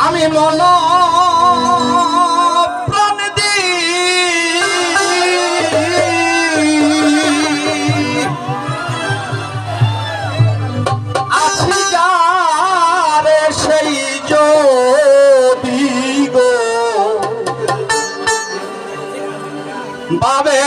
আমি মন প্রাণ দি আছি যারে সেই যদি গো বাবে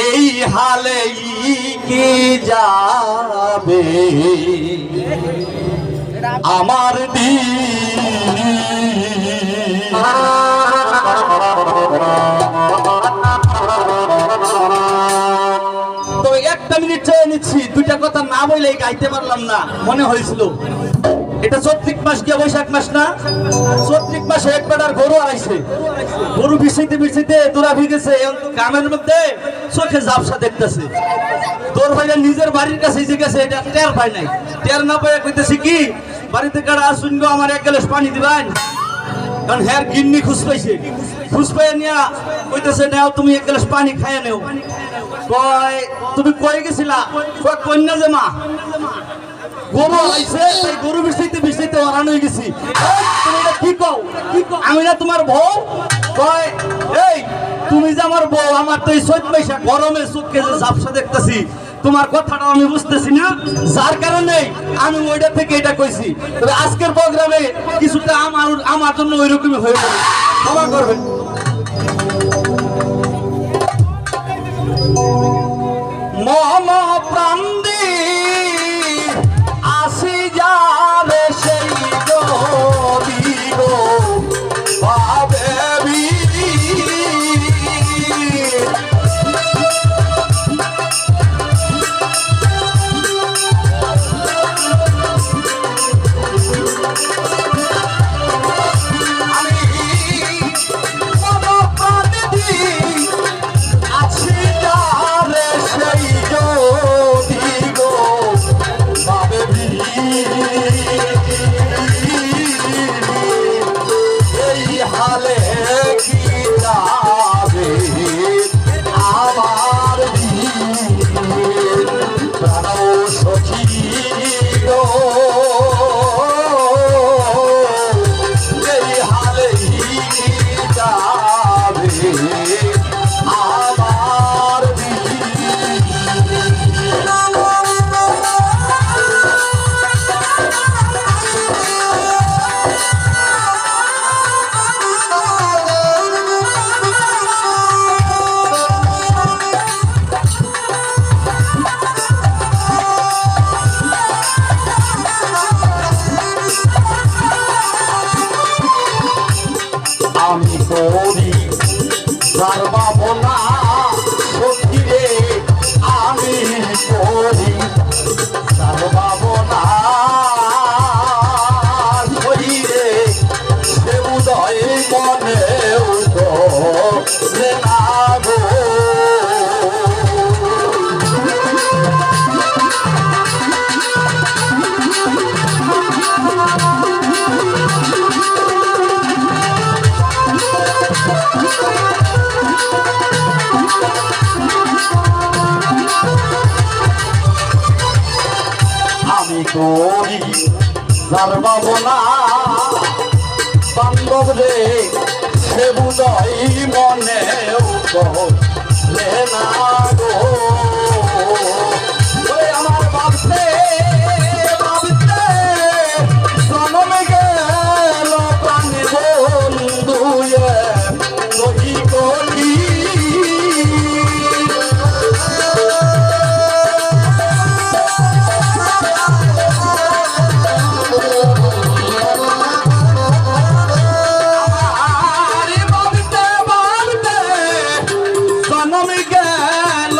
এই হালে কি যাবে আমার তো একটা মিনিট চেয়ে নিচ্ছি, দুইটা কথা না বললে গাইতে পারলাম না, মনে হয়েছিল এটা চৈত্রিক মাস গিয়ে বৈশাখ মাস না, চৈত্রিক মাসে এক বেটার গরু আড়াইছে, গরু বিছিতে বিছিতে দৌড়া ভিগেছে, গ্রামের মধ্যে চোখে ঝাপসা দেখতেছে, দৌড় ভাইয়া নিজের বাড়ির কাছে এসে গেছে, এটা টের পায় নাই, টের না পাই কইতেছি কি বাড়িতে কারা আসুন গো আমার এক গ্লাস পানি দিবেন, কারণ হ্যার গিন্নি খুশ পাইছে, খুশ পাইয়া নিয়া কইতেছে নাও তুমি এক গ্লাস পানি খাইয়া নেও, কয় তুমি কই গেছিলা, কয় কন্যা যে মা গরু আইছে তাই গরু বিছাইতে বিছাইতে হারান হয়ে গেছি, তুমি এটা কি কও, আমি না তোমার বউ, কয় এই তুমি যে আমার বউ, আমার তো এই চৈত বৈশাখ গরমে চোখে যে ঝাপসা দেখতেছি, তোমার কথাটা আমি বুঝতেছি না, যার কারণে আমি ওইটা থেকে এটা কইছি, তবে আজকের প্রোগ্রামে কিছুটা আমার জন্য ওইরকমই হয়ে যাবে, ক্ষমা করবেন। মম প্রাণ দি আসি যাবে সেই যদি গো পাবে আমি করি সর্বমনা সখিরে, আমি করি সর্বমনা শরীরে, সে উদয় মনে উদয় না গো, আমি করি সর্বমনা বান্ধব রে, সে বুঝই মনে উদয় না গো, আমার ভাবতে ভাবতে জন্মে গেল প্রাণী বন্ধু করি করি গেল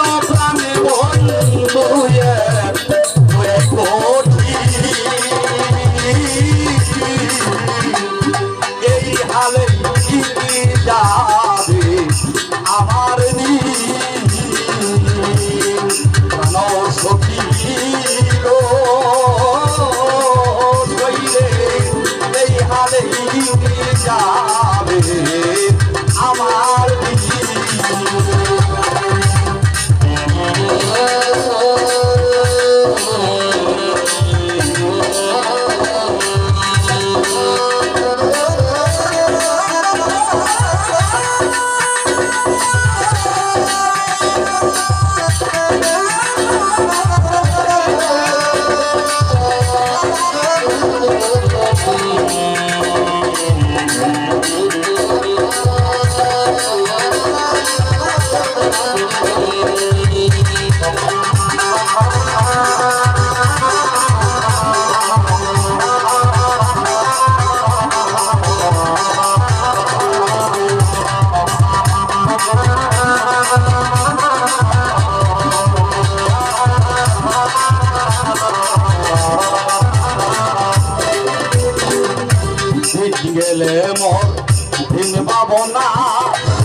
ভাবনা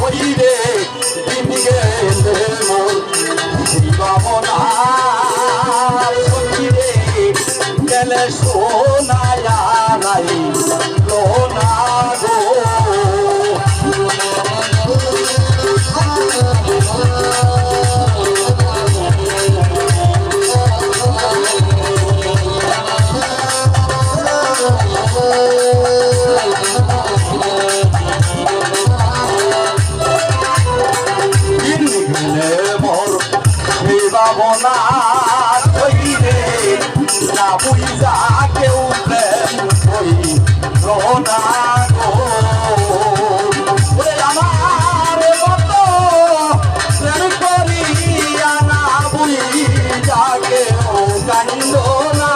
ওইরে দিন গেলে মোর সেই ভাবনা ওইরে গেলে সোনায়া নাই লোনা গো ভাবনা কইরে না বুঝা কেউ প্রেম কই রোনা গো ওরে আমার মতো প্রেম করিয়া না বুঝা কেউ কান্দ না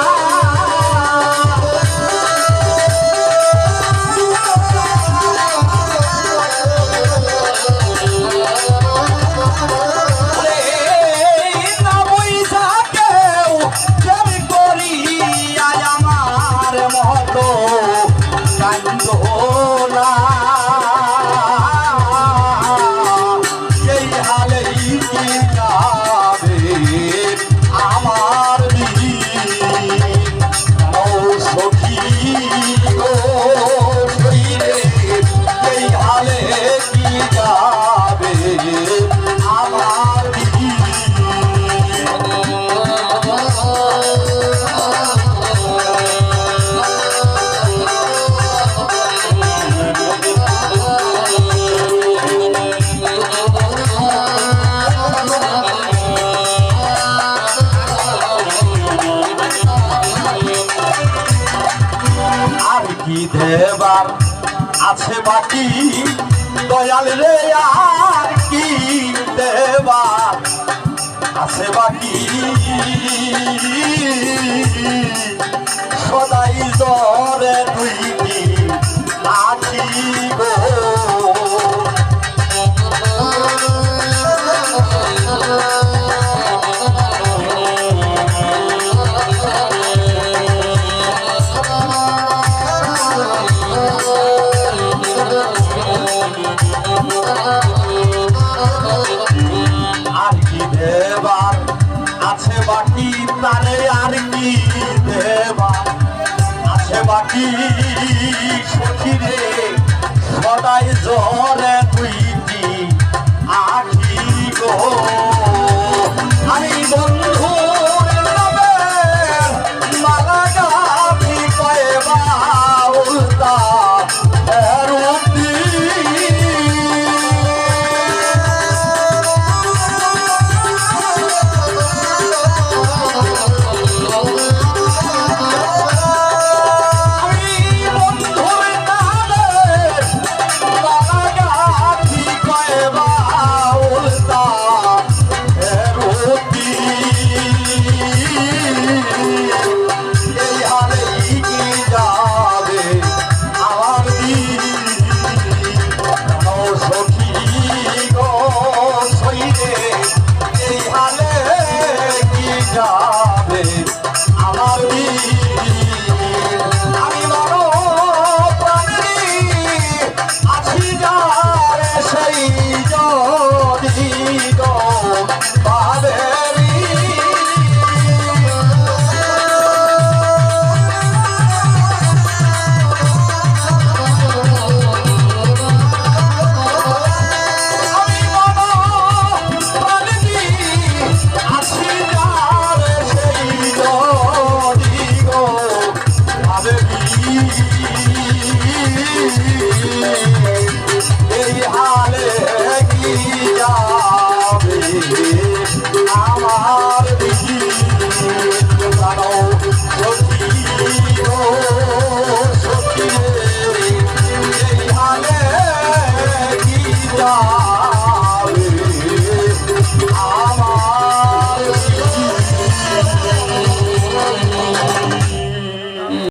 দেবার আছে বাকি দয়াল রে আর কি দেবার আছে বাকি সদাই জরে তুই কি আছি গো তারে আর কি দেবা আছে বাকি সখী রে সদাই জরে তুই